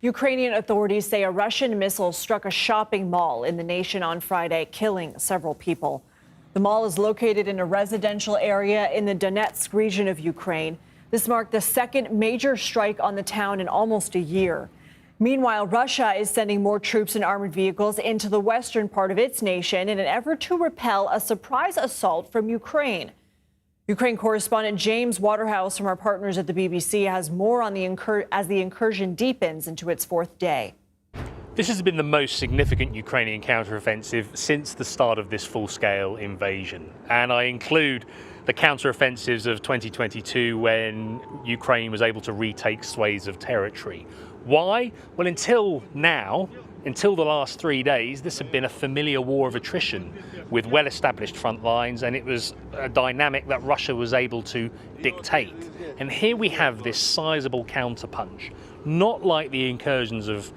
Ukrainian authorities say a Russian missile struck a shopping mall in the nation on Friday, killing several people. The mall is located in a residential area in the Donetsk region of Ukraine. This marked the second major strike on the town in almost a year. Meanwhile, Russia is sending more troops and armored vehicles into the western part of its nation in an effort to repel a surprise assault from Ukraine. Ukraine correspondent James Waterhouse from our partners at the BBC has more on as the incursion deepens into its fourth day. This has been the most significant Ukrainian counteroffensive since the start of this full-scale invasion. And I include the counteroffensives of 2022 when Ukraine was able to retake swathes of territory. Why? Well, until now, until the last 3 days, this had been a familiar war of attrition with well-established front lines, and it was a dynamic that Russia was able to dictate. And here we have this sizable counterpunch, not like the incursions of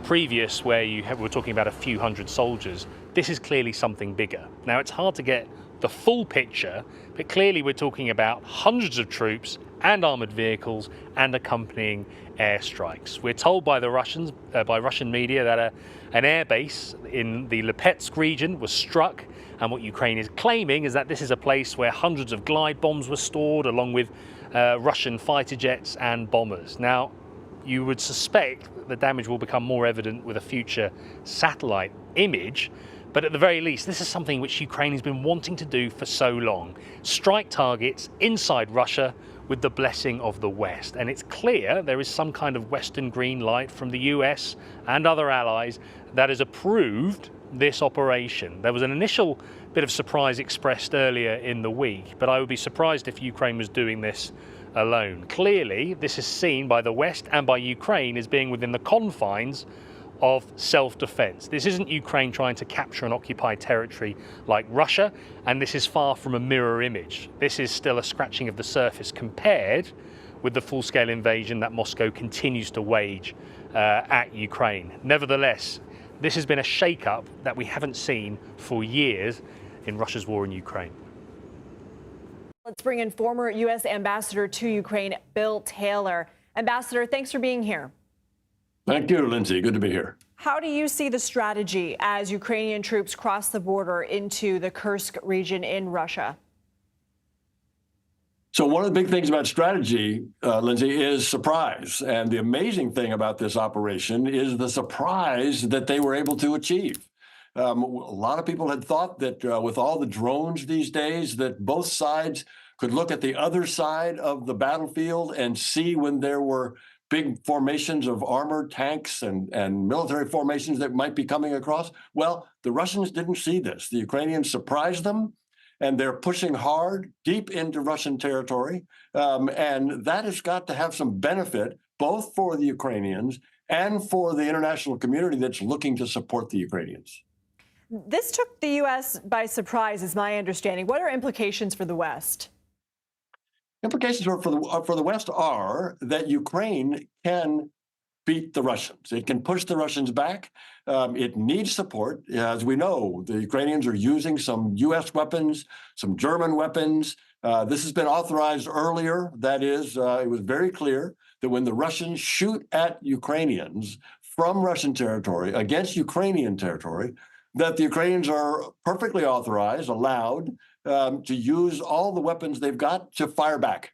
previous where we're talking about a few hundred soldiers. This is clearly something bigger. Now, it's hard to get the full picture, but clearly we're talking about hundreds of troops and armored vehicles and accompanying airstrikes. We're told by the Russians, by Russian media, that an airbase in the Lipetsk region was struck, and what Ukraine is claiming is that this is a place where hundreds of glide bombs were stored, along with Russian fighter jets and bombers. Now, you would suspect the damage will become more evident with a future satellite image, but at the very least, this is something which Ukraine has been wanting to do for so long. Strike targets inside Russia with the blessing of the West. And it's clear there is some kind of Western green light from the US and other allies that has approved this operation. There was an initial bit of surprise expressed earlier in the week, but I would be surprised if Ukraine was doing this alone. Clearly, this is seen by the West and by Ukraine as being within the confines of self-defense. This isn't Ukraine trying to capture and occupy territory like Russia, and this is far from a mirror image. This is still a scratching of the surface compared with the full-scale invasion that Moscow continues to wage at Ukraine. Nevertheless, this has been a shake-up that we haven't seen for years in Russia's war in Ukraine. Let's bring in former U.S. Ambassador to Ukraine, Bill Taylor. Ambassador, thanks for being here. Thank you, Lindsay. Good to be here. How do you see the strategy as Ukrainian troops cross the border into the Kursk region in Russia? So one of the big things about strategy, Lindsay, is surprise. And the amazing thing about this operation is the surprise that they were able to achieve. A lot of people had thought that with all the drones these days, that both sides could look at the other side of the battlefield and see when there were big formations of armored tanks and military formations that might be coming across. Well, the Russians didn't see this. The Ukrainians surprised them, and they're pushing hard deep into Russian territory. And that has got to have some benefit, both for the Ukrainians and for the international community that's looking to support the Ukrainians. This took the U.S. by surprise, is my understanding. What are implications for the West? Implications for the West are that Ukraine can beat the Russians. It can push the Russians back. It needs support. As we know, the Ukrainians are using some U.S. weapons, some German weapons. This has been authorized earlier. That is, it was very clear that when the Russians shoot at Ukrainians from Russian territory against Ukrainian territory, that the Ukrainians are perfectly authorized, allowed to use all the weapons they've got to fire back.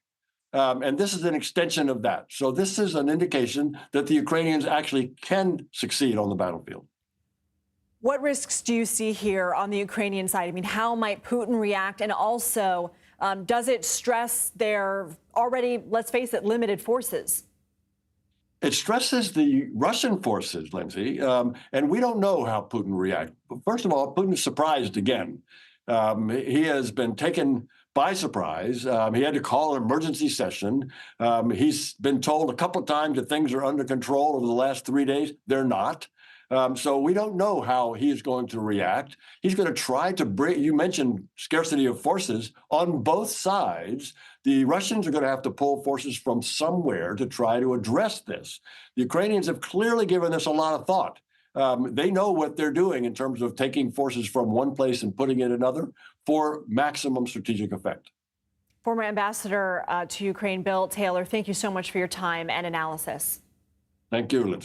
And this is an extension of that. So this is an indication that the Ukrainians actually can succeed on the battlefield. What risks do you see here on the Ukrainian side? I mean, how might Putin react? And also, does it stress their already, let's face it, limited forces? It stresses the Russian forces, Lindsay, and we don't know how Putin will react. First of all, Putin's surprised again. He has been taken by surprise. He had to call an emergency session. He's been told a couple of times that things are under control over the last 3 days. They're not. So we don't know how he is going to react. He's going to try to bring, you mentioned scarcity of forces on both sides. The Russians are going to have to pull forces from somewhere to try to address this. The Ukrainians have clearly given this a lot of thought. They know what they're doing in terms of taking forces from one place and putting it in another for maximum strategic effect. Former Ambassador to Ukraine, Bill Taylor, thank you so much for your time and analysis. Thank you, Lindsay.